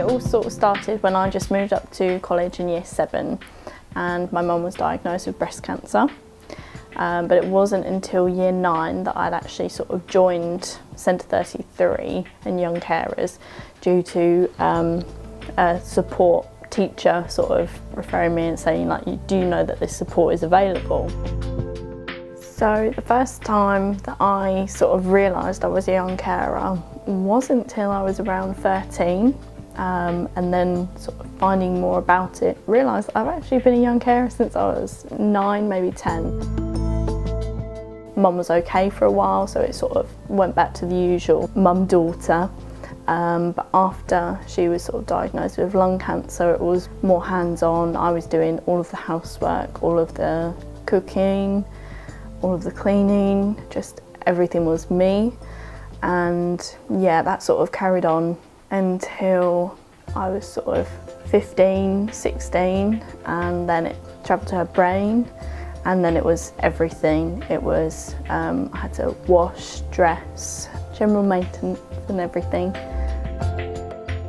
all sort of started when I just moved up to college in year 7 and my mum was diagnosed with breast cancer. But it wasn't until year 9 that I'd actually sort of joined Centre 33 and Young Carers due to a support teacher sort of referring me and saying, like, you do know that this support is available. So the first time that I sort of realised I was a young carer wasn't till I was around 13, and then sort of finding more about it, realised I've actually been a young carer since I was 9, maybe 10. Mum was okay for a while, so it sort of went back to the usual mum-daughter. But after she was sort of diagnosed with lung cancer, it was more hands-on. I was doing all of the housework, all of the cooking, all of the cleaning, just everything was me. And yeah, that sort of carried on until I was sort of 15, 16, and then it travelled to her brain. And then it was everything. It was, I had to wash, dress, general maintenance and everything.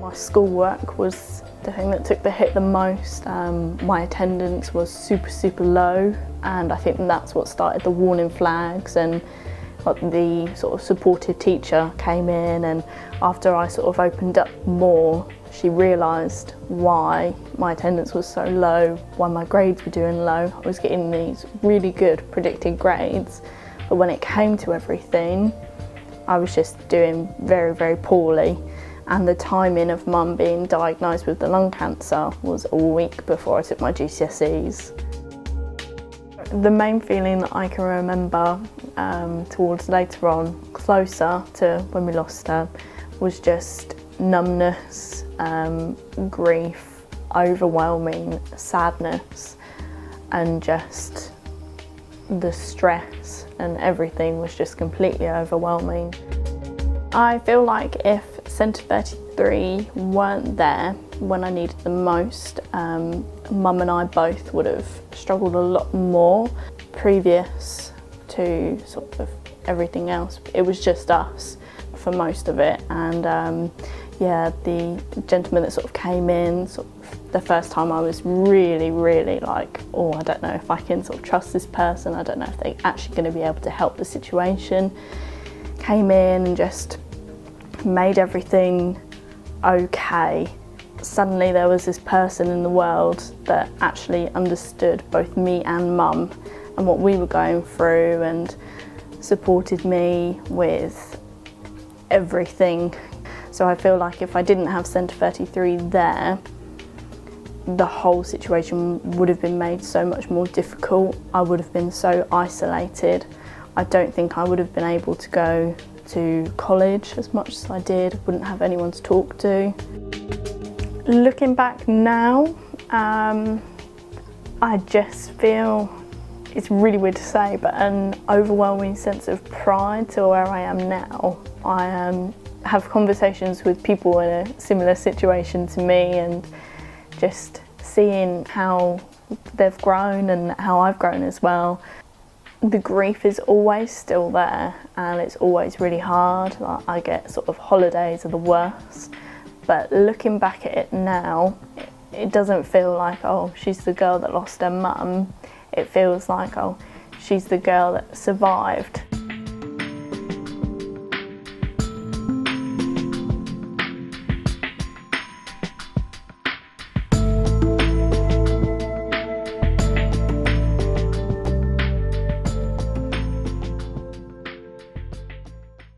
My schoolwork was the thing that took the hit the most. My attendance was super low, and I think that's what started the warning flags. And the sort of supportive teacher came in, and after I sort of opened up more, she realised why my attendance was so low, why my grades were doing low. I was getting these really good predicted grades, but when it came to everything, I was just doing very poorly. And the timing of Mum being diagnosed with the lung cancer was a week before I took my GCSEs. The main feeling that I can remember towards later on, closer to when we lost her, was just numbness, grief, overwhelming sadness, and just the stress and everything was just completely overwhelming. I feel like if Centre 33 weren't there when I needed them most, Mum and I both would have struggled a lot more previous to sort of everything else. It was just us for most of it, and yeah, the gentleman that sort of came in, sort of the first time, I was really like, oh, I don't know if I can sort of trust this person, I don't know if they're actually going to be able to help the situation. Came in and just made everything okay. Suddenly there was this person in the world that actually understood both me and Mum and what we were going through, and supported me with everything. So I feel like if I didn't have Centre 33 there, the whole situation would have been made so much more difficult. I would have been so isolated. I don't think I would have been able to go to college as much as I did. Wouldn't have anyone to talk to. Looking back now, I just feel, it's really weird to say, but an overwhelming sense of pride to where I am now. I have conversations with people in a similar situation to me, and just seeing how they've grown and how I've grown as well. The grief is always still there, and it's always really hard. Like, I get sort of holidays are the worst, but looking back at it now, it doesn't feel like, oh, she's the girl that lost her mum. It feels like, oh, she's the girl that survived.